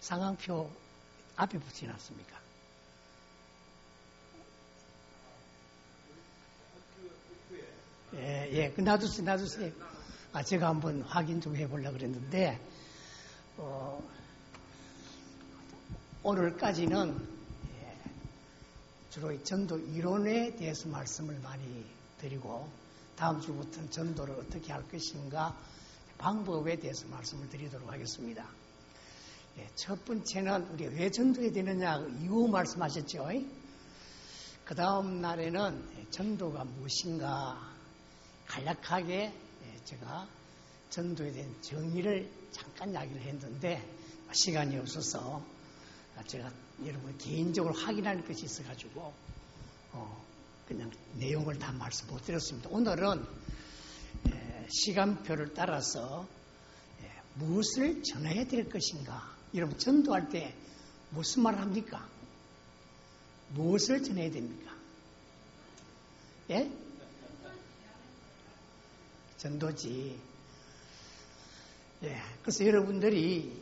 상황표 앞에 붙여놨습니까? 예, 놔두세요. 제가 한번 확인 좀 해보려고 그랬는데, 오늘까지는 주로 전도 이론에 대해서 말씀을 많이 드리고, 다음 주부터는 전도를 어떻게 할 것인가, 방법에 대해서 말씀을 드리도록 하겠습니다. 첫 번째는 우리가 왜 전도해야 되느냐, 이유 말씀하셨죠? 그 다음 날에는 전도가 무엇인가, 간략하게 제가 전도에 대한 정의를 잠깐 이야기를 했는데 시간이 없어서 제가 여러분 개인적으로 확인할 것이 있어가지고 그냥 내용을 다 말씀 못 드렸습니다. 오늘은 시간표를 따라서 무엇을 전해야 될 것인가. 여러분 전도할 때 무슨 말을 합니까? 무엇을 전해야 됩니까? 예? 전도지. 그래서 여러분들이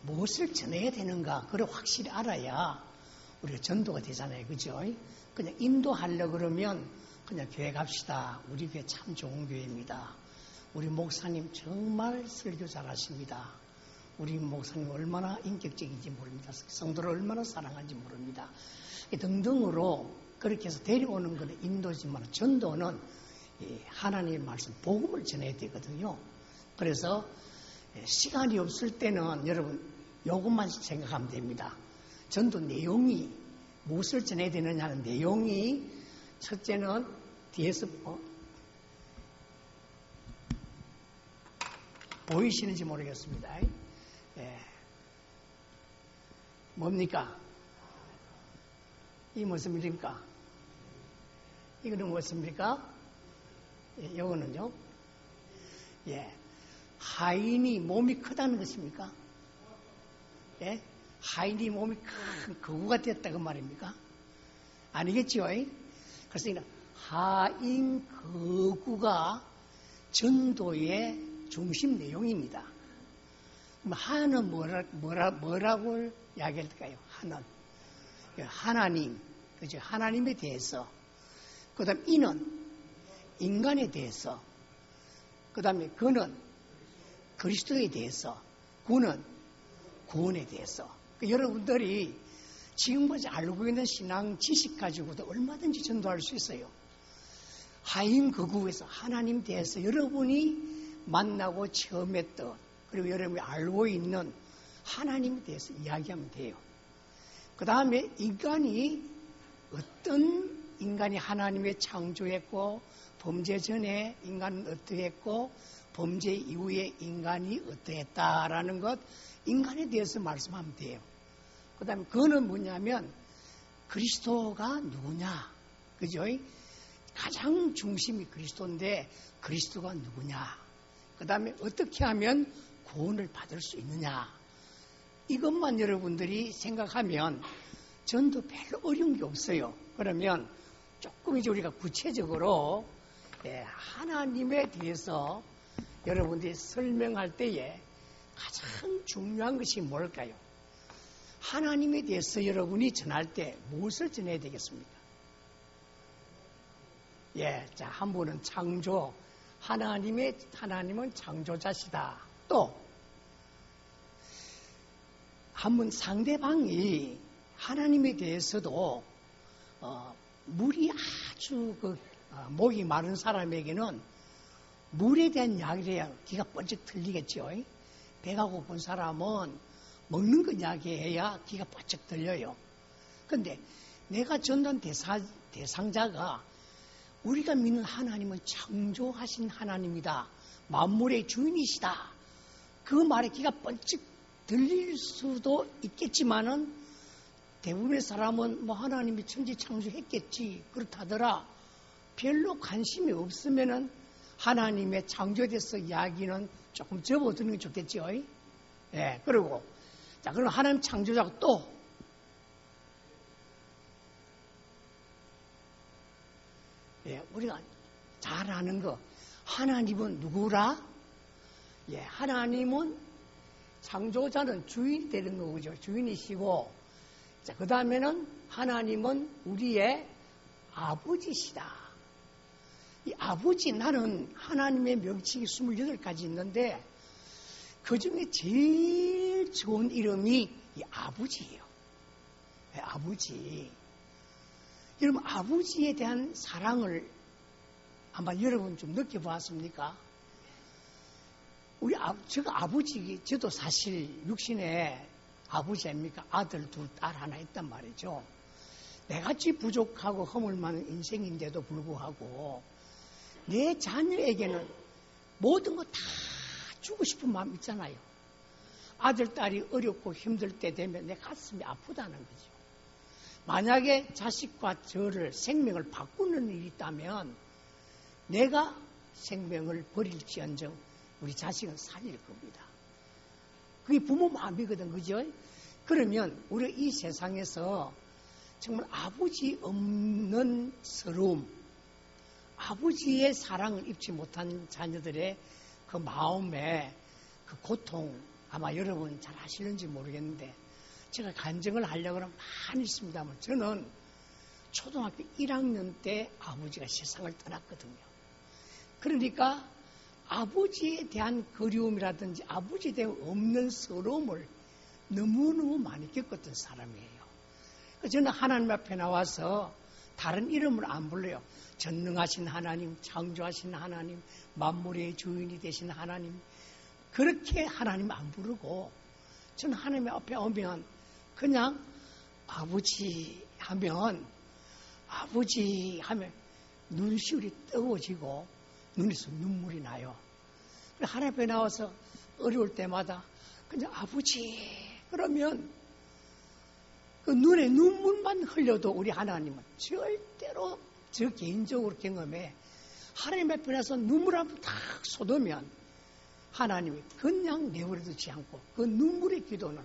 무엇을 전해야 되는가, 그걸 확실히 알아야 우리가 전도가 되잖아요. 그죠? 그냥 인도하려고 그러면 그냥 교회 갑시다. 우리 교회 참 좋은 교회입니다. 우리 목사님 정말 설교 잘하십니다. 우리 목사님 얼마나 인격적인지 모릅니다. 성도를 얼마나 사랑하는지 모릅니다. 등등으로 그렇게 해서 데려오는 것은 인도지만 전도는 하나님의 말씀, 복음을 전해야 되거든요. 그래서 시간이 없을 때는 여러분 요것만 생각하면 됩니다. 전도 내용이 무엇을 전해야 되느냐 하는 내용이 첫째는 뒤에서 보이시는지 모르겠습니다. 뭡니까? 이 무슨 일입니까? 이거는 무엇입니까? 이거는요? 하인이 몸이 크다는 것입니까? 하인이 몸이 큰 거구가 됐다 그 말입니까? 아니겠죠? 그래서 하인 거구가 전도의 중심 내용입니다. 그럼 하는 뭐라고 이야기할까요? 하는 하나님, 그죠? 하나님에 대해서. 그다음 이는 인간에 대해서. 그다음에 그는 그리스도에 대해서. 구는 구원에 대해서. 여러분들이 지금까지 알고 있는 신앙 지식 가지고도 얼마든지 전도할 수 있어요. 하인 거구에서 하나님 대해서 여러분이 만나고 체험했던, 그리고 여러분이 알고 있는 하나님에 대해서 이야기하면 돼요. 그 다음에 인간이 어떤 인간이 하나님의 창조했고, 범죄 전에 인간은 어떠했고, 범죄 이후에 인간이 어떠했다라는 것, 인간에 대해서 말씀하면 돼요. 그 다음에 그는 뭐냐면 그리스도가 누구냐, 그죠? 가장 중심이 그리스도인데 그리스도가 누구냐, 그 다음에 어떻게 하면 구원을 받을 수 있느냐, 이것만 여러분들이 생각하면 전도 별로 어려운 게 없어요. 그러면 조금 이제 우리가 구체적으로 하나님에 대해서 여러분들이 설명할 때에 가장 중요한 것이 뭘까요? 하나님에 대해서 여러분이 전할 때 무엇을 전해야 되겠습니까? 자, 한 분은 창조, 하나님은 창조자시다. 또 한 분 상대방이 하나님에 대해서도 물이 아주 목이 마른 사람에게는 물에 대한 이야기를 해야 귀가 번쩍 들리겠죠. 배가 고픈 사람은 먹는 거 이야기해야 귀가 번쩍 들려요. 그런데 내가 전도한 대상자가 우리가 믿는 하나님은 창조하신 하나님이다, 만물의 주인이시다, 그 말에 귀가 번쩍 들릴 수도 있겠지만은 대부분의 사람은 뭐 하나님이 천지 창조했겠지 그렇다더라 별로 관심이 없으면은 하나님의 창조에 대해서 이야기는 조금 접어두는 게 좋겠죠. 그리고 자, 그럼 하나님 창조자가 또 우리가 잘 아는 거, 하나님은 누구라? 하나님은 창조자는 주인이 되는 거죠. 주인이시고, 자, 그 다음에는 하나님은 우리의 아버지시다. 이 아버지, 나는 하나님의 명칭이 28가지 있는데, 그 중에 제일 좋은 이름이 이 아버지예요. 네, 아버지. 여러분, 아버지에 대한 사랑을 아마 여러분 좀 느껴보았습니까? 제가 아버지, 저도 사실 육신에 아버지 아닙니까? 아들 둘, 딸 하나 있단 말이죠. 내같이 부족하고 허물 많은 인생인데도 불구하고 내 자녀에게는 모든 거 다 주고 싶은 마음 있잖아요. 아들, 딸이 어렵고 힘들 때 되면 내 가슴이 아프다는 거죠. 만약에 자식과 저를 생명을 바꾸는 일이 있다면 내가 생명을 버릴지언정 우리 자식은 살릴 겁니다. 그게 부모 마음이거든, 그죠? 그러면 우리 이 세상에서 정말 아버지 없는 서러움, 아버지의 사랑을 입지 못한 자녀들의 그 마음에 그 고통, 아마 여러분 잘 아시는지 모르겠는데 제가 간증을 하려고 하면 많이 있습니다만 저는 초등학교 1학년 때 아버지가 세상을 떠났거든요. 그러니까 아버지에 대한 그리움이라든지 아버지에 대한 없는 서러움을 너무너무 많이 겪었던 사람이에요. 저는 하나님 앞에 나와서 다른 이름을 안 불러요. 전능하신 하나님, 창조하신 하나님, 만물의 주인이 되신 하나님, 그렇게 하나님 안 부르고 저는 하나님 앞에 오면 그냥 아버지 하면 눈시울이 뜨거워지고 눈에서 눈물이 나요. 하나님 앞에 나와서 어려울 때마다 그냥 아버지 그러면 그 눈에 눈물만 흘려도 우리 하나님은 절대로 저 개인적으로 경험해 하나님 앞에 나서 눈물 한번 탁 쏟으면 하나님이 그냥 내버려두지 않고 그 눈물의 기도는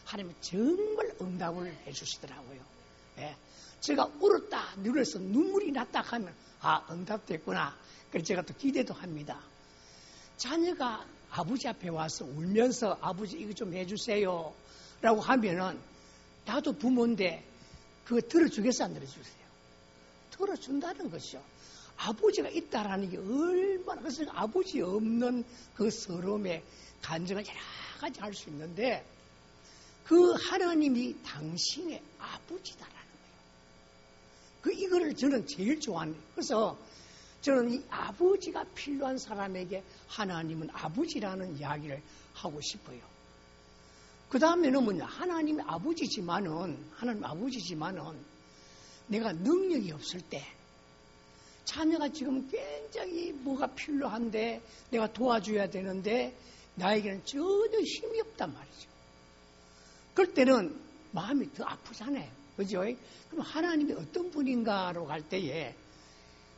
하나님이 정말 응답을 해주시더라고요. 예. 제가 울었다 눈에서 눈물이 났다 하면 응답됐구나. 그래서 제가 또 기대도 합니다. 자녀가 아버지 앞에 와서 울면서 아버지 이거 좀 해주세요 라고 하면은 나도 부모인데 그거 들어주겠어 안 들어주세요? 들어준다는 것이죠. 아버지가 있다라는 게 얼마나, 그래서 아버지 없는 그 서러움의 간증을 여러 가지 할 수 있는데 그 하나님이 당신의 아버지다라는 거예요. 이거를 저는 제일 좋아하는 거예요. 그래서 저는 이 아버지가 필요한 사람에게 하나님은 아버지라는 이야기를 하고 싶어요. 그 다음에는 뭐냐, 하나님 아버지지만은 내가 능력이 없을 때 자녀가 지금 굉장히 뭐가 필요한데 내가 도와줘야 되는데 나에게는 전혀 힘이 없단 말이죠. 그럴 때는 마음이 더 아프잖아요. 그죠? 그럼 하나님이 어떤 분인가로 갈 때에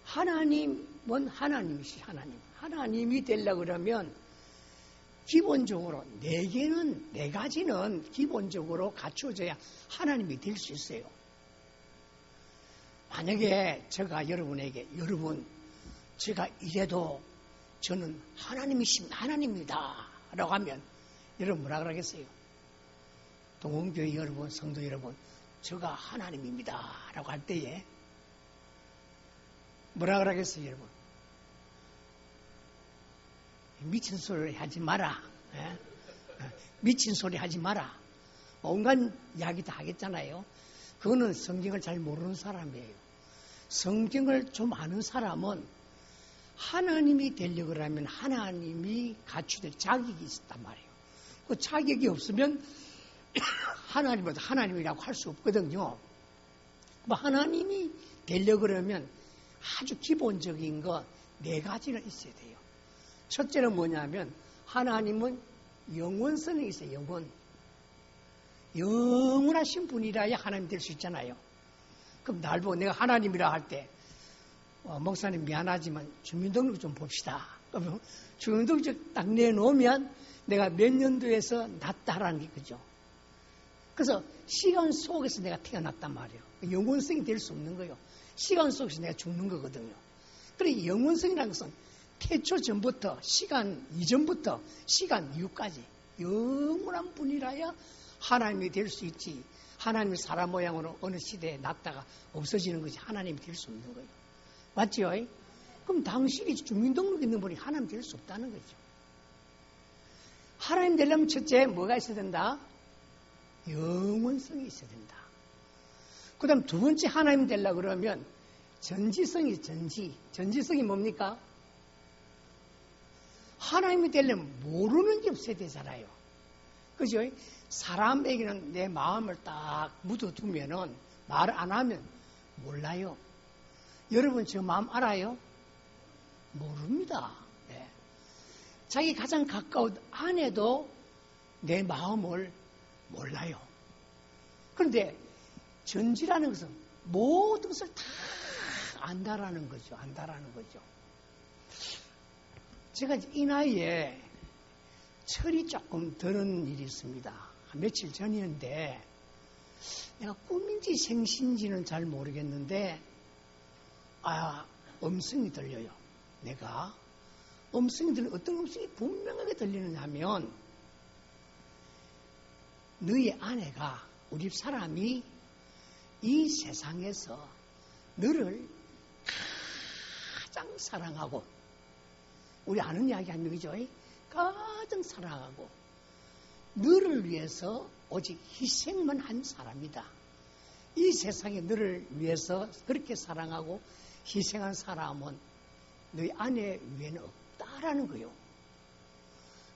하나님은 하나님이시 하나님이 되려고 그러면 기본적으로 네 가지는 기본적으로 갖춰져야 하나님이 될 수 있어요. 만약에 제가 여러분에게 제가 이래도 저는 하나님입니다 라고 하면 여러분 뭐라 그러겠어요? 동원교회 여러분, 성도 여러분, 제가 하나님입니다 라고 할 때에 뭐라 그러겠어요, 여러분? 미친 소리 하지 마라. 예? 미친 소리 하지 마라. 온갖 이야기 다 하겠잖아요. 그거는 성경을 잘 모르는 사람이에요. 성경을 좀 아는 사람은 하나님이 되려고 하면 하나님이 갖추될 자격이 있단 말이에요. 그 자격이 없으면 하나님보다 하나님이라고 할 수 없거든요. 하나님이 되려고 그러면 아주 기본적인 거 4가지는 있어야 돼요. 첫째는 뭐냐면 하나님은 영원성이 있어요. 영원하신 분이라야 하나님 될 수 있잖아요. 그럼 날 보고 내가 하나님이라 할 때 목사님 미안하지만 주민등록 좀 봅시다. 그러면 주민등록 딱 내놓으면 내가 몇 년도에서 났다라는 게 그죠. 그래서 시간 속에서 내가 태어났단 말이에요. 영원성이 될 수 없는 거예요. 시간 속에서 내가 죽는 거거든요. 그래 영원성이라는 것은 태초 전부터 시간 이전부터 시간 이후까지 영원한 분이라야 하나님이 될 수 있지. 하나님이 사람 모양으로 어느 시대에 났다가 없어지는 것이 하나님이 될 수 없는 거예요. 맞죠? 그럼 당신이 주민등록 있는 분이 하나님 될 수 없다는 거죠. 하나님 되려면 첫째 뭐가 있어야 된다? 영원성이 있어야 된다. 그 다음 두 번째 하나님 되려고 그러면 전지성이 전지성이 뭡니까? 하나님이 되려면 모르는 게 없어야 되잖아요. 그죠? 사람에게는 내 마음을 딱 묻어두면은 말 안 하면 몰라요. 여러분 저 마음 알아요? 모릅니다. 네. 자기 가장 가까운 아내도 내 마음을 몰라요. 그런데 전지라는 것은 모든 것을 다 안다라는 거죠. 제가 이 나이에 철이 조금 드는 일이 있습니다. 며칠 전이었는데 내가 꿈인지 생신인지는 잘 모르겠는데 음성이 들려요. 내가 음성이 들려. 어떤 음성이 분명하게 들리느냐 하면 너희 아내가 우리 사람이 이 세상에서 너를 가장 사랑하고 우리 아는 이야기 아니죠? 가장 사랑하고 너를 위해서 오직 희생만 한 사람이다. 이 세상에 너를 위해서 그렇게 사랑하고 희생한 사람은 너희 아내 위에는 없다라는 거요.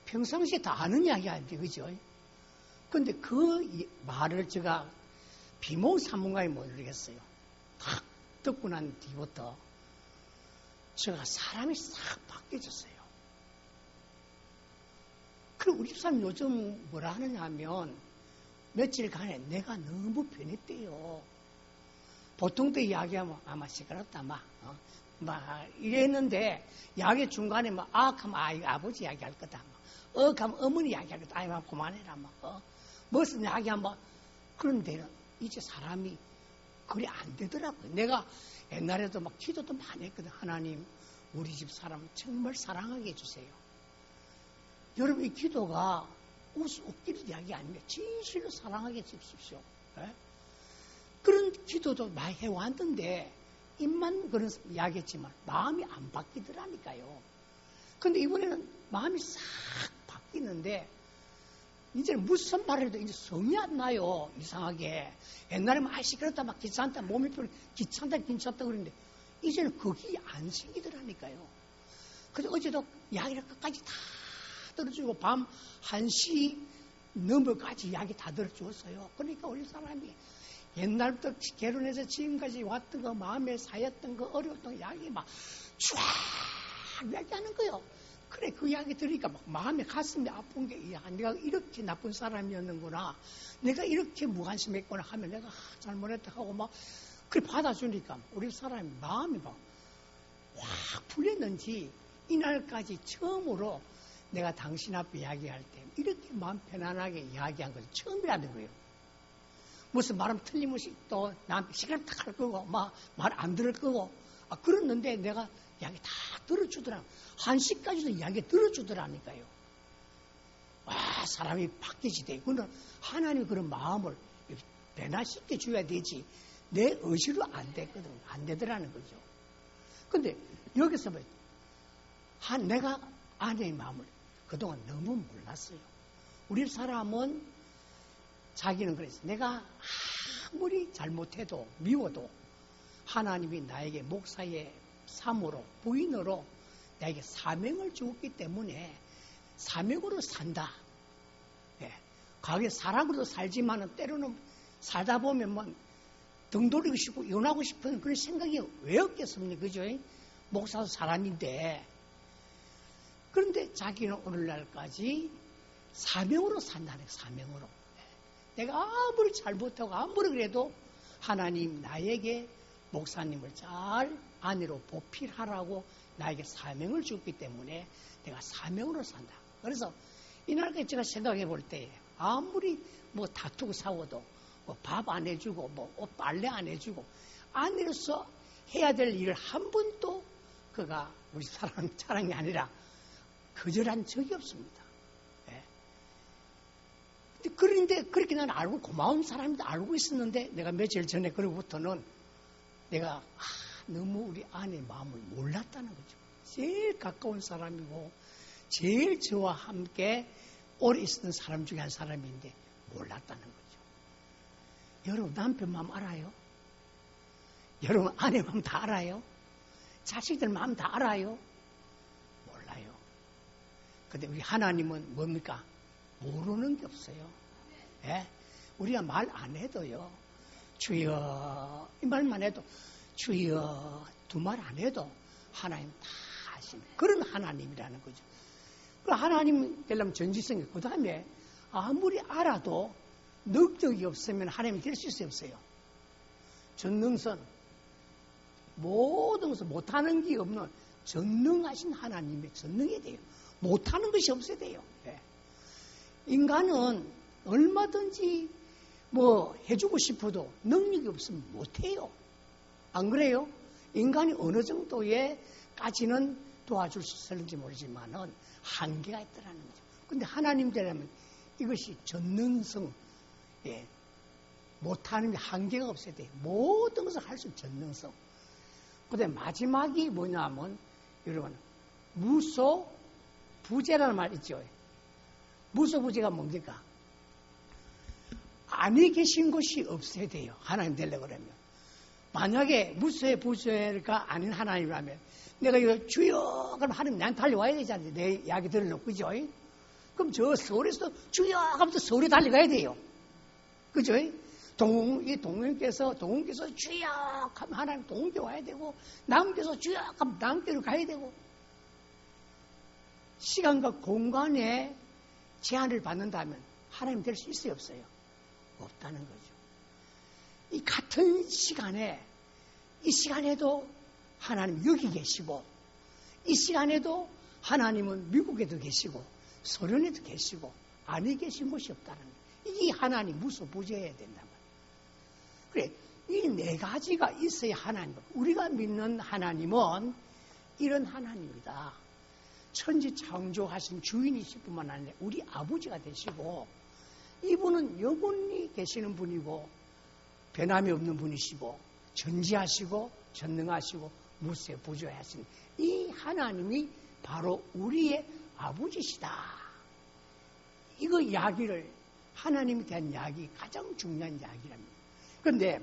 평상시에 다 아는 이야기 아닌데, 그죠? 근데 그 말을 제가 비몽사몽하게 모르겠어요. 딱 듣고 난 뒤부터 제가 사람이 싹 바뀌어졌어요. 그리고 우리 집사람 요즘 뭐라 하느냐 하면 며칠간에 내가 너무 변했대요. 보통 때 이야기하면 아마 시끄럽다 막 이랬는데 이야기 중간에 하면 아버지 이야기할 거다 하면 어머니 이야기할 거다 그만해라 무슨 이야기하면 그런데 이제 사람이 그리 안 되더라고요. 내가 옛날에도 기도도 많이 했거든. 하나님 우리 집 사람 정말 사랑하게 해주세요. 여러분 이 기도가 웃기는 이야기 아닙니다. 진실로 사랑하게 해주십시오. 네? 그런 기도도 많이 해왔는데 입만 그런 이야기했지만 마음이 안 바뀌더라니까요. 근데 이번에는 마음이 싹 바뀌는데 이제는 무슨 말을 해도 이제 성이 안 나요. 이상하게. 옛날에는 시끄럽다 귀찮다 몸이 귀찮다 그러는데 이제는 그게 안 생기더라니까요. 그래서 어제도 이야기를 끝까지 다 들어주고 밤 1시 넘어까지 이야기 다 들어주었어요. 그러니까 우리 사람이 옛날부터 결혼해서 지금까지 왔던 거 마음에 쌓였던 거 어려웠던 이야기 쫙 이야기하는 거예요. 그래 그 이야기 들으니까 마음에 가슴이 아픈 게 내가 이렇게 나쁜 사람이었는구나. 내가 이렇게 무관심했구나 하면 내가 잘못했다 하고 그래 받아주니까 우리 사람이 마음이 확 풀렸는지 이날까지 처음으로 내가 당신 앞에 이야기할 때 이렇게 마음 편안하게 이야기한 것이 처음이라는 거예요. 무슨 말하면 틀림없이 또 나한테 시간 딱 할 거고 말 안 들을 거고 그랬는데 내가 이야기 다 들어주더라. 1시까지도 이야기 들어주더라니까요. 와 사람이 바뀌지대. 그건 하나님이 그런 마음을 변화시켜 줘야 되지 내 의지로 안 되거든. 안 되더라는 거죠. 근데 여기서 내가 아내의 마음을 그동안 너무 몰랐어요. 우리 사람은 자기는 그랬어. 내가 아무리 잘못해도 미워도 하나님이 나에게 목사의 사모로 부인으로 나에게 사명을 주었기 때문에 사명으로 산다. 과거에 사랑으로도 살지만 때로는 살다 보면 등 돌리고 싶고 이혼하고 싶은 그런 생각이 왜 없겠습니까? 그죠? 목사도 사람인데. 그런데 자기는 오늘날까지 사명으로 산다는 거예요. 사명으로. 내가 아무리 잘못하고 아무리 그래도 하나님 나에게 목사님을 잘 아내로 보필하라고 나에게 사명을 줬기 때문에 내가 사명으로 산다. 그래서 이날까지 제가 생각해 볼 때 아무리 다투고 싸워도 밥 안 해주고 옷 빨래 안 해주고 아내로서 해야 될 일을 한 번도 그가 우리 사랑이 아니라 거절한 적이 없습니다. 그런데 그렇게 난 알고 고마운 사람도 알고 있었는데 내가 며칠 전에 그로부터는 내가 너무 우리 아내의 마음을 몰랐다는 거죠. 제일 가까운 사람이고 제일 저와 함께 오래 있었던 사람 중에 한 사람인데 몰랐다는 거죠. 여러분 남편 마음 알아요? 여러분 아내 마음 다 알아요? 자식들 마음 다 알아요? 몰라요. 근데 우리 하나님은 뭡니까? 모르는 게 없어요. 예? 우리가 말 안 해도요. 주여 이 말만 해도 주여 두 말 안 해도 하나님 다 하시는 그런 하나님이라는 거죠. 그 하나님 되려면 전지성이 그 다음에 아무리 알아도 능력이 없으면 하나님이 될 수 없어요. 전능선 모든 것을 못하는 게 없는 전능하신 하나님의 전능이 돼요. 못하는 것이 없어야 돼요. 예. 인간은 얼마든지 뭐 해주고 싶어도 능력이 없으면 못해요. 안 그래요? 인간이 어느 정도에까지는 도와줄 수 있을지 모르지만은 한계가 있더라는 거죠. 근데 하나님 되려면 이것이 전능성, 예, 못하는 게 한계가 없어야 돼요. 모든 것을 할 수 있는 전능성. 근데 마지막이 뭐냐면 여러분 무소 부재라는 말 있죠. 무소 부재가 뭡니까? 안에 계신 것이 없어야 돼요. 하나님 되려고 그러면. 만약에 무소의 부재가 아닌 하나님이라면 내가 이거 주여 그럼 하나님 나한테 달려와야 되잖아요. 내 이야기 들으려고 그죠? 그럼 저 서울에서 주여 하면서 서울에 달려가야 돼요. 그죠? 동훈께서 주여 하면 하나님 동훈께 와야 되고 남께서 주여 하면 남께로 가야 되고 시간과 공간에 제한을 받는다면 하나님 될 수 있어요 없어요? 없다는 거죠. 이 같은 시간에 이 시간에도 하나님 여기 계시고 이 시간에도 하나님은 미국에도 계시고 소련에도 계시고 안에 계신 곳이 없다는 거예요. 이 하나님 무소부재해야 된단 말이에요. 그래, 이 네 가지가 있어야 하나님. 우리가 믿는 하나님은 이런 하나님이다. 천지 창조하신 주인이실 뿐만 아니라 우리 아버지가 되시고 이분은 영원히 계시는 분이고 변함이 없는 분이시고 전지하시고 전능하시고 무소부재하신 이 하나님이 바로 우리의 아버지시다. 이거 이야기를 하나님에 대한 이야기 가장 중요한 이야기랍니다. 그런데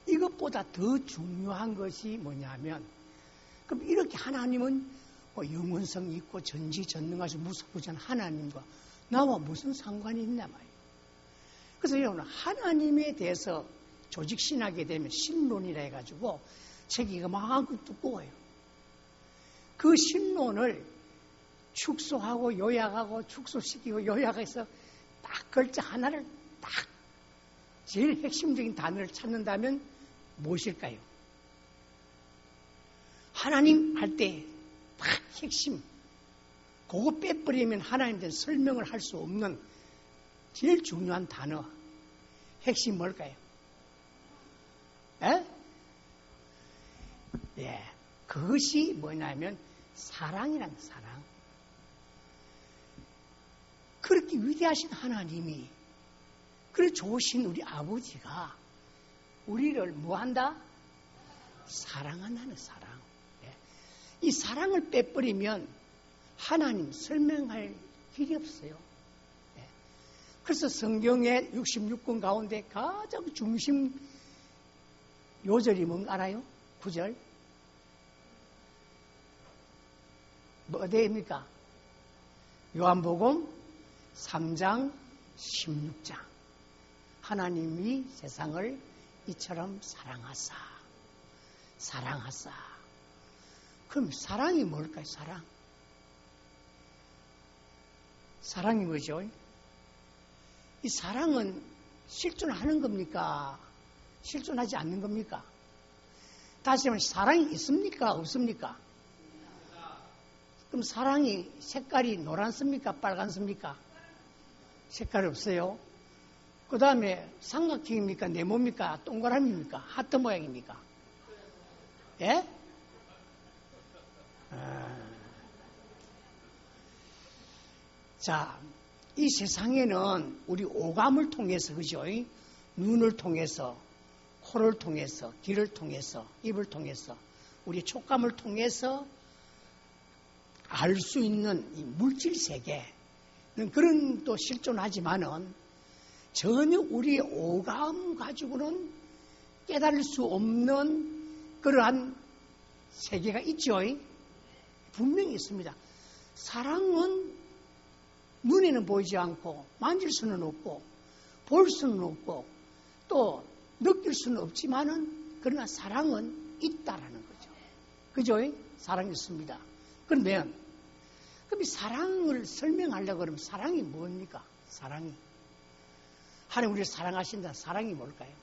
이것보다 더 중요한 것이 뭐냐면 그럼 이렇게 하나님은 영원성이 있고 전지전능하시고 무소부재한 하나님과 나와 무슨 상관이 있냐 말이에요. 그래서 여러분 하나님에 대해서 조직신하게 되면 신론이라 해가지고 책이 그만큼 두꺼워요. 그 신론을 축소하고 요약하고 축소시키고 요약해서 딱 글자 하나를 딱 제일 핵심적인 단어를 찾는다면 무엇일까요? 하나님 할 때 딱 핵심 그거 빼버리면 하나님에 대한 설명을 할 수 없는 제일 중요한 단어 핵심 뭘까요? 에? 예, 그것이 뭐냐면 사랑이란 사랑. 그렇게 위대하신 하나님이 그래 좋으신 우리 아버지가 우리를 뭐한다? 사랑한다는 사랑. 예. 이 사랑을 빼버리면 하나님 설명할 길이 없어요. 예. 그래서 성경의 66권 가운데 가장 중심 요절이 뭔가 알아요? 9절. 뭐 어디입니까? 요한복음 3장 16장. 하나님이 세상을 이처럼 사랑하사. 그럼 사랑이 뭘까요? 사랑이 뭐죠? 이 사랑은 실존하는 겁니까? 실존하지 않는 겁니까? 다시 말하면 사랑이 있습니까? 없습니까? 그럼 사랑이 색깔이 노란습니까? 빨간습니까? 색깔이 없어요. 그 다음에 삼각형입니까? 네모입니까? 동그라미입니까? 하트 모양입니까? 예? 자, 이 세상에는 우리 오감을 통해서, 그죠? 눈을 통해서, 코를 통해서, 귀를 통해서, 입을 통해서, 우리 촉감을 통해서 알 수 있는 이 물질 세계는 그런 또 실존하지만은 전혀 우리의 오감 가지고는 깨달을 수 없는 그러한 세계가 있죠. 분명히 있습니다. 사랑은 눈에는 보이지 않고 만질 수는 없고 볼 수는 없고 또 느낄 수는 없지만은 그러나 사랑은 있다라는 거죠. 그죠? 사랑이 있습니다. 그러면 이 사랑을 설명하려고 그러면 사랑이 뭡니까? 사랑이. 하나님 우리를 사랑하신다. 사랑이 뭘까요?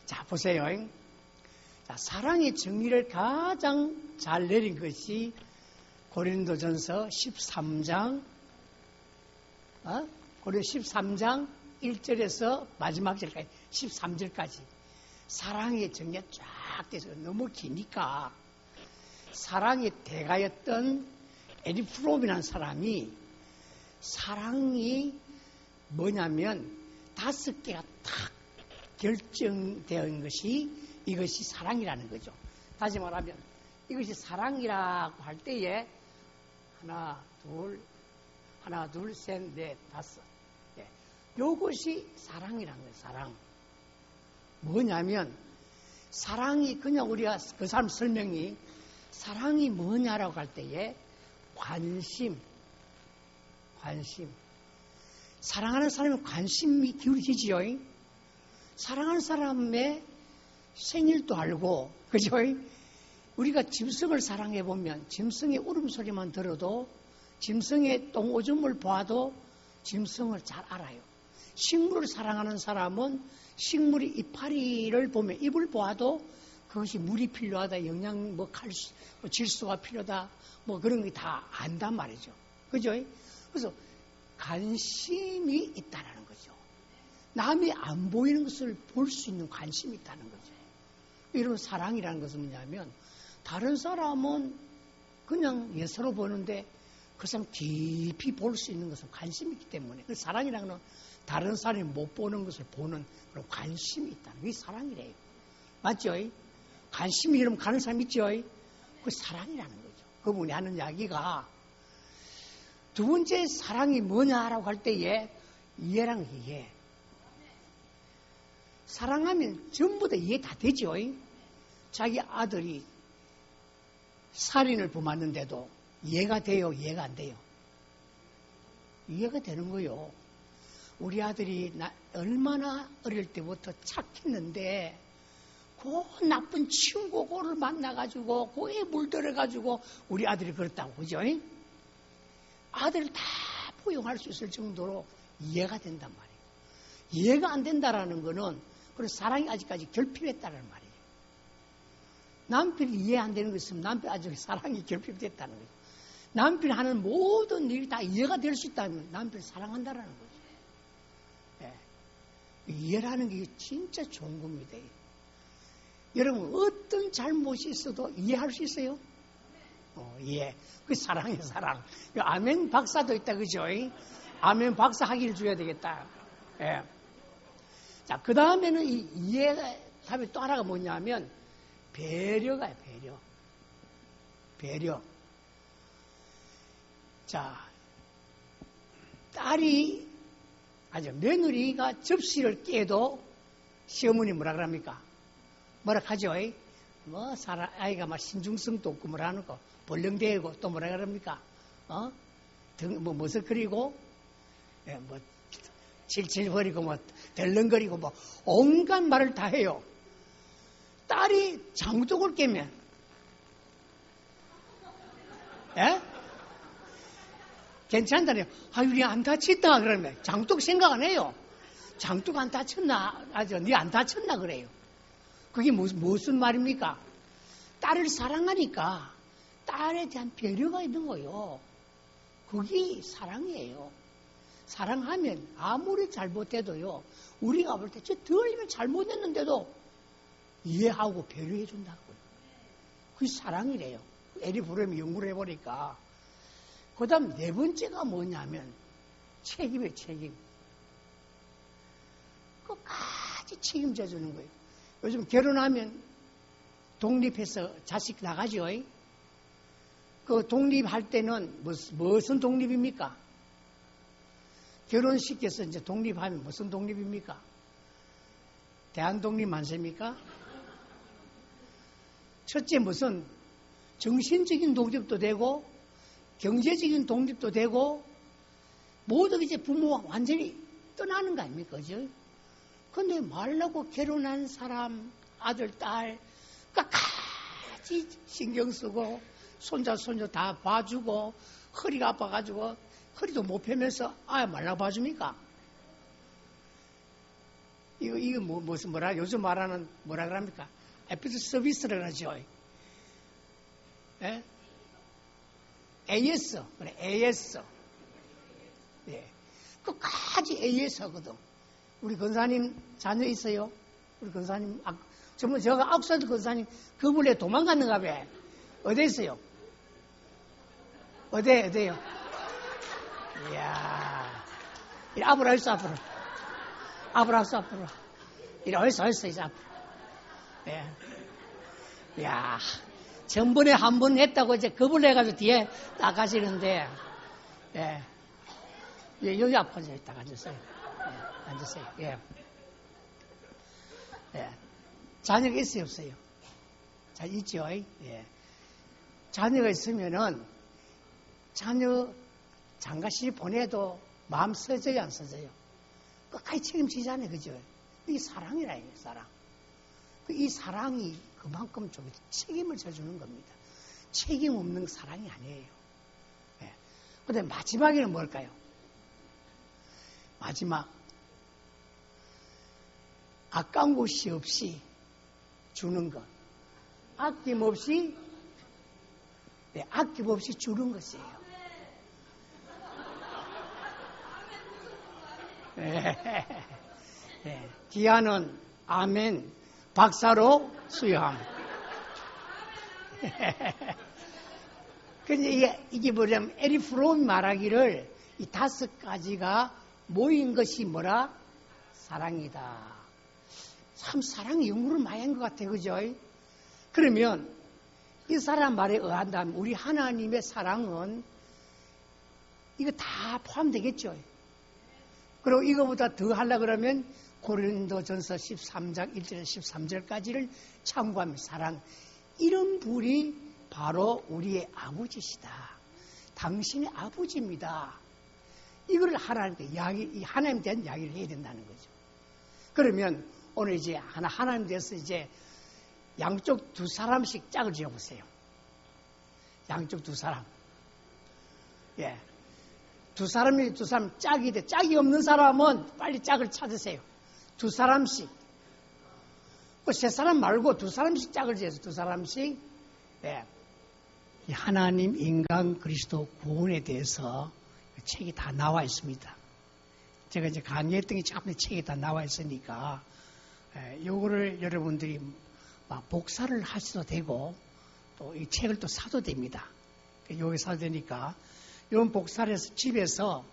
자, 보세요. 자, 사랑의 정의를 가장 잘 내린 것이 고린도전서 13장, 고린도 13장 1절에서 마지막 절까지, 13절까지. 사랑의 정의가 쫙 돼서 너무 기니까 사랑의 대가였던 에리 프롬이라는 사람이 사랑이 뭐냐면 5개가 탁 결정되어 있는 것이 이것이 사랑이라는 거죠. 다시 말하면 이것이 사랑이라고 할 때에 하나, 둘, 셋, 넷, 5. 네. 이것이 사랑이라는 거예요. 사랑. 뭐냐면 사랑이 그냥 우리가 그 사람 설명이 사랑이 뭐냐라고 할 때에 관심. 사랑하는 사람은 관심이 기울어지지요. 사랑하는 사람의 생일도 알고, 그죠? 우리가 짐승을 사랑해 보면 짐승의 울음소리만 들어도 짐승의 똥오줌을 봐도 짐승을 잘 알아요. 식물을 사랑하는 사람은 식물의 이파리를 보면 잎을 보아도 그것이 물이 필요하다, 영양, 질소가 필요하다, 그런 게 다 안단 말이죠. 그죠? 그래서 관심이 있다라는 거죠. 남이 안 보이는 것을 볼 수 있는 관심이 있다는 거죠. 이런 사랑이라는 것은 뭐냐면 다른 사람은 그냥 예서로 보는데 그 사람 깊이 볼 수 있는 것은 관심이 있기 때문에 그 사랑이라는 건 다른 사람이 못 보는 것을 보는 그런 관심이 있다는 게 사랑이래요. 맞죠? 관심이 이러면 가는 사람 있죠? 그 사랑이라는 거죠. 그분이 하는 이야기가 두 번째 사랑이 뭐냐라고 할 때에 이해랑 이해. 사랑하면 전부 다 이해 다 되죠. 자기 아들이 살인을 범하는데도 이해가 돼요? 이해가 안 돼요? 이해가 되는 거요. 우리 아들이 얼마나 어릴 때부터 착했는데 그 나쁜 친구를 만나가지고 그에 물들어가지고 우리 아들이 그렇다고 그죠? 아들을 다 포용할 수 있을 정도로 이해가 된단 말이에요. 이해가 안 된다라는 거는 그런 사랑이 아직까지 결핍했다는 말이에요. 남편이 이해 안 되는 거 있으면 남편 아직 사랑이 결핍됐다는 거죠. 남편이 하는 모든 일이 다 이해가 될 수 있다면 남편을 사랑한다라는 거죠. 예. 이해라는 게 진짜 좋은 겁니다. 여러분 어떤 잘못이 있어도 이해할 수 있어요? 예. 그 사랑이에요, 사랑. 아멘 박사도 있다, 그죠? 아멘 박사 학위를 줘야 되겠다. 예. 자, 그 다음에는 이 이해답이 또 하나가 뭐냐면 배려가요, 배려. 자, 며느리가 접시를 깨도 시어머니 뭐라 그럽니까? 뭐라 하죠? 아이가 막 신중성도 없고 뭐라 하는 거, 벌렁대고 또 뭐라 그럽니까? 머쓱거리고, 칠칠거리고, 덜렁거리고, 온갖 말을 다 해요. 딸이 장독을 깨면, 예? 괜찮다네요. 우리 안 다쳤다, 그러면. 장독 생각 안 해요. 장독 안 다쳤나? 니 안 다쳤나, 그래요. 그게 무슨 말입니까? 딸을 사랑하니까 딸에 대한 배려가 있는 거예요. 그게 사랑이에요. 사랑하면 아무리 잘못해도요, 우리가 볼 때 저 덜리면 잘못했는데도 이해하고 배려해 준다고요. 그게 사랑이래요. 에리 브롬이 연구를 해보니까. 그 다음 네 번째가 뭐냐면 책임이에요, 책임. 끝까지 책임져 주는 거예요. 요즘 결혼하면 독립해서 자식 나가죠. 그 독립할 때는 무슨 독립입니까? 결혼시켜서 이제 독립하면 무슨 독립입니까? 대한독립 만세입니까? 첫째 무슨 정신적인 독립도 되고 경제적인 독립도 되고 모두 이제 부모와 완전히 떠나는 거 아닙니까? 그죠? 근데 말라고 결혼한 사람, 아들, 딸, 끝까지 신경 쓰고, 손자, 손녀 다 봐주고, 허리가 아파가지고, 허리도 못 펴면서, 말라고 봐줍니까? 이거 요즘 말하는, 뭐라 그럽니까? 에피드 서비스를 하죠. 예? AS, 그래, AS. 예. 끝까지 AS 하거든. 우리 권사님 자녀 있어요? 우리 권사님, 정말 제가 9살 권사님 그분에 도망갔는가 봐. 어디 있어요? 어디요? 이야. 앞으로 있어, 앞으로. 앞으로. 이리 어딨어, 이제 앞으로. 예. 이야. 전번에 한 번 했다고 이제 겁을 내가지고 뒤에 딱 가시는데, 예. 여기 앞에 딱 앉으세요. 예. 앉으세요. 예. 예. 자녀가 있어요, 없어요? 자, 있죠. 예. 자녀가 있으면은, 자녀 장가실 보내도 마음 써져요, 안 써져요? 끝까지 책임지잖아요, 그죠? 이게 사랑이라, 이게 사랑. 이 사랑이 그만큼 좀 책임을 져주는 겁니다. 책임 없는 사랑이 아니에요. 예. 근데 마지막에는 뭘까요? 마지막. 아까운 것이 없이 주는 것. 아낌없이, 네, 아낌없이 주는 것이에요. 네. 네. 기아는 아멘, 박사로 수여함. 근데 이게 뭐냐면, 에리 프롬이 말하기를 이 5가지가 모인 것이 뭐라? 사랑이다. 참 사랑이 연구를 많이 한 것 같아요. 그죠? 그러면 이 사람 말에 의한다면 우리 하나님의 사랑은 이거 다 포함되겠죠. 그리고 이거보다 더 하려고 그러면 고린도전서 13장 1절 13절까지를 참고하면 사랑. 이런 분이 바로 우리의 아버지시다. 당신의 아버지입니다. 이걸 하나님에 대한 이야기를 해야 된다는 거죠. 그러면 오늘 이제 하나님 대해서 이제 양쪽 2사람씩 짝을 지어보세요. 양쪽 2사람. 예. 2사람 짝이 돼. 짝이 없는 사람은 빨리 짝을 찾으세요. 2사람씩. 3사람 말고 2사람씩 짝을 지어서 2사람씩. 예. 이 하나님, 인간, 그리스도 구원에 대해서 책이 다 나와 있습니다. 제가 이제 강의했던 게 참 책이 다 나와 있으니까, 요거를 여러분들이 막 복사를 하셔도 되고, 또 이 책을 또 사도 됩니다. 여기 사도 되니까, 이런 복사를 해서 집에서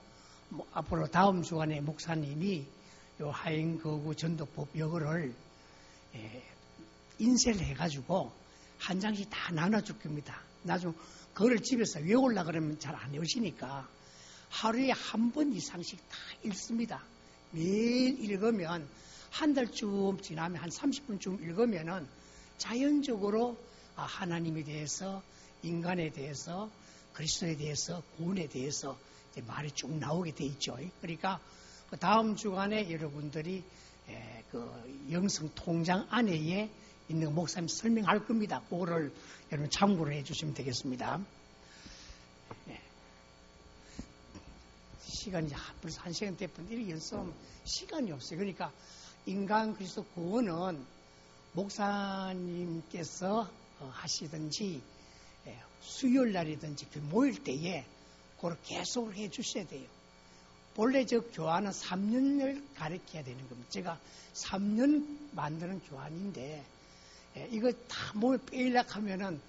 앞으로 다음 주간에 목사님이 요 하행거구 전도법 요거를 인쇄를 해가지고 한 장씩 다 나눠줄 겁니다. 나중에 그거를 집에서 외우려고 그러면 잘 안 외우시니까 하루에 한 번 이상씩 다 읽습니다. 매일 읽으면 한 달쯤 지나면 한 30분쯤 읽으면은 자연적으로 하나님에 대해서, 인간에 대해서, 그리스도에 대해서, 구원에 대해서 이제 말이 쭉 나오게 돼 있죠. 그러니까 다음 주간에 여러분들이 그 영성 통장 안에 있는 목사님 설명할 겁니다. 그거를 여러분 참고를 해주시면 되겠습니다. 시간이 벌써 1시간 됐는데 이렇게 연습하면 시간이 없어요. 그러니까 인간 그리스도 구원은 목사님께서 하시든지 수요일 날이든지 모일 때에 그걸 계속 해 주셔야 돼요. 본래 저 교환은 3년을 가르쳐야 되는 겁니다. 제가 3년 만드는 교환인데 이거 다 몸에 빼려고 하면은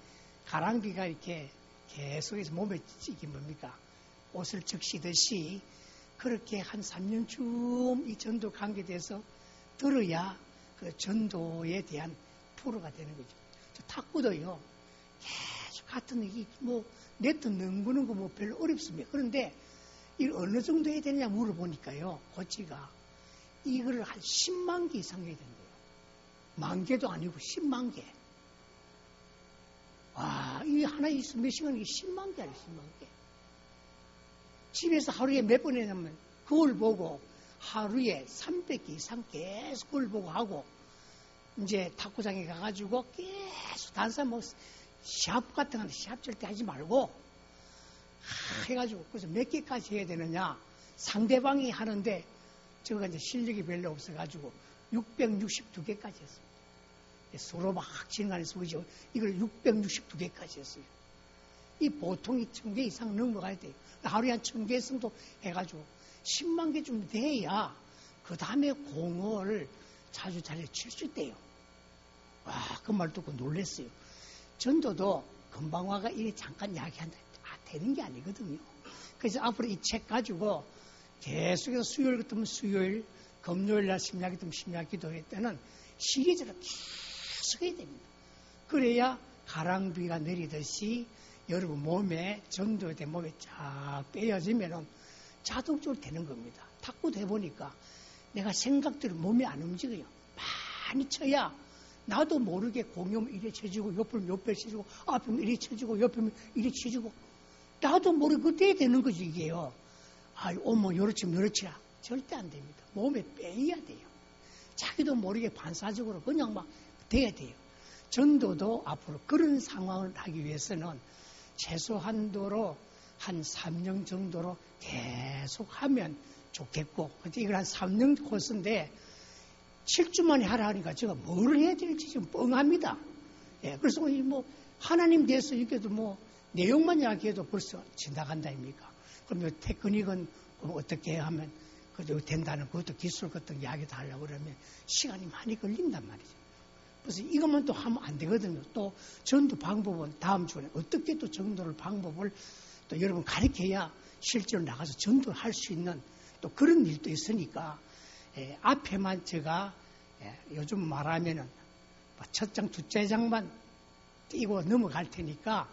가랑비가 이렇게 계속해서 몸에 이게 뭡니까? 옷을 적시듯이 그렇게 한 3년쯤 이 전도 관계돼서 들어야 그 전도에 대한 프로가 되는 거죠. 저 탁구도요, 계속 같은 얘기, 네트 넘기는 거 별로 어렵습니다. 그런데 이걸 어느 정도 해야 되느냐 물어보니까요, 고치가 이거를 한 10만 개 이상 해야 된대요. 만 개도 아니고 10만 개. 와, 이 하나 있으면 몇 시간이게 10만 개 아니에요, 10만 개. 집에서 하루에 몇 번 해냐면 그걸 보고 하루에 300개 이상 계속 그걸 보고 하고 이제 탁구장에 가가지고 계속 다른 사람 시합 같은 거 시합 절대 하지 말고 해가지고 그래서 몇 개까지 해야 되느냐 상대방이 하는데 제가 이제 실력이 별로 없어가지고 662개까지 했습니다. 서로 막 치는 거 아니어서 이걸 662개까지 했어요. 이 보통이 1000개 이상 넘어가야 돼요. 하루에 한 1000개 이상도 해가지고 10만 개 좀 돼야 그 다음에 공을 자주 잘 칠 수 있대요. 와, 그 말 듣고 놀랐어요. 전도도 금방 와가 이래 잠깐 이야기한다. 되는 게 아니거든요. 그래서 앞으로 이 책 가지고 계속해서 수요일 같으면 수요일, 금요일 날 심야 같으면 심야 기도회 때는 시기적으로 계속 해야 됩니다. 그래야 가랑비가 내리듯이 여러분 몸에 전도에 대한 몸에 쫙 빼어지면은 자동적으로 되는 겁니다. 탁구도 해보니까 내가 생각대로 몸이 안 움직여요. 많이 쳐야 나도 모르게 공이면 이래 쳐지고 옆으면 옆에 쳐지고 앞이면 이래 쳐지고 옆이면 이래 쳐지고 나도 모르게 그때 되는 거지 이게요. 어머 요렇지라 절대 안 됩니다. 몸에 빼야 돼요. 자기도 모르게 반사적으로 그냥 막 돼야 돼요. 전도도 앞으로 그런 상황을 하기 위해서는 최소한도로 한 3년 정도로 계속 하면 좋겠고, 근데 이걸 한 3년 코스인데 7주 만에 하라 하니까 제가 뭘 해야 될지 지금 뻥합니다. 예, 그래서 하나님 대해서 이게도 내용만 이야기해도 벌써 지나간다 아닙니까? 그럼 테크닉은 어떻게 하면 그저 된다는 그것도 기술 같은 이야기도 하려고 그러면 시간이 많이 걸린단 말이죠. 그래서 이것만 또 하면 안 되거든요. 또 전도 방법은 다음 주에 어떻게 또 전도를 방법을 또 여러분 가르쳐야 실제로 나가서 전도를 할 수 있는 또 그런 일도 있으니까 앞에만 제가 요즘 말하면은 첫 장, 두째 장만 띄고 넘어갈 테니까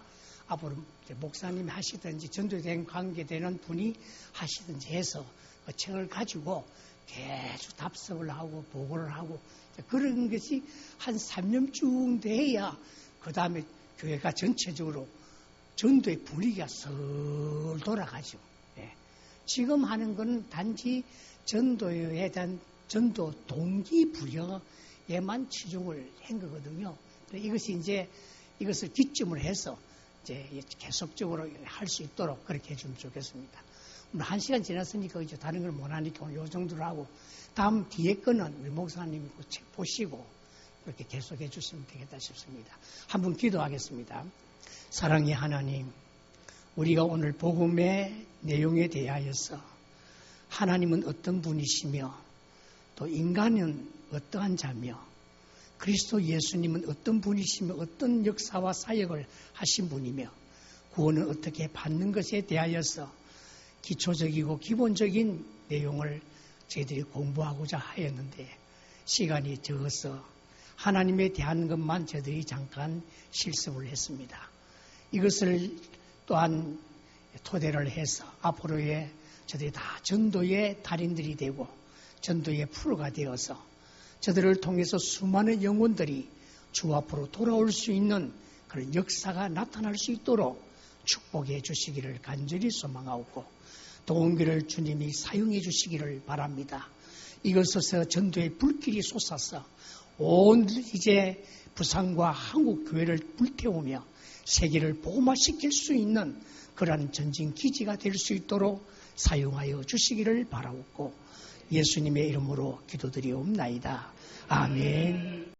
앞으로 목사님이 하시든지 전도에 대한 관계되는 분이 하시든지 해서 그 책을 가지고 계속 답습을 하고 보고를 하고 그런 것이 한 3년쯤 돼야 그 다음에 교회가 전체적으로 전도의 분위기가 슬 돌아가죠. 지금 하는 건 단지 전도에 대한 전도 동기부여에만 치중을 한 거거든요. 이것이 이제 이것을 기점으로 해서 이제 계속적으로 할 수 있도록 그렇게 해주면 좋겠습니다. 오늘 1시간 지났으니까 이제 다른 걸 못 하니까 오늘 요 정도로 하고 다음 뒤에 거는 우리 목사님이 그 책 보시고 그렇게 계속해 주시면 되겠다 싶습니다. 한번 기도하겠습니다. 사랑의 하나님, 우리가 오늘 복음의 내용에 대하여서 하나님은 어떤 분이시며 또 인간은 어떠한 자며 그리스도 예수님은 어떤 분이시며 어떤 역사와 사역을 하신 분이며 구원을 어떻게 받는 것에 대하여서 기초적이고 기본적인 내용을 저희들이 공부하고자 하였는데 시간이 적어서 하나님에 대한 것만 저희들이 잠깐 실습을 했습니다. 이것을 또한 토대를 해서 앞으로의 저들이 다 전도의 달인들이 되고 전도의 프로가 되어서 저들을 통해서 수많은 영혼들이 주 앞으로 돌아올 수 있는 그런 역사가 나타날 수 있도록 축복해 주시기를 간절히 소망하고 동원교를 주님이 사용해 주시기를 바랍니다. 이것에서 전도의 불길이 솟아서 온 이제 부산과 한국 교회를 불태우며 세계를 복음화시킬 수 있는 그러한 전진 기지가 될 수 있도록 사용하여 주시기를 바라옵고 예수님의 이름으로 기도드리옵나이다. 아멘.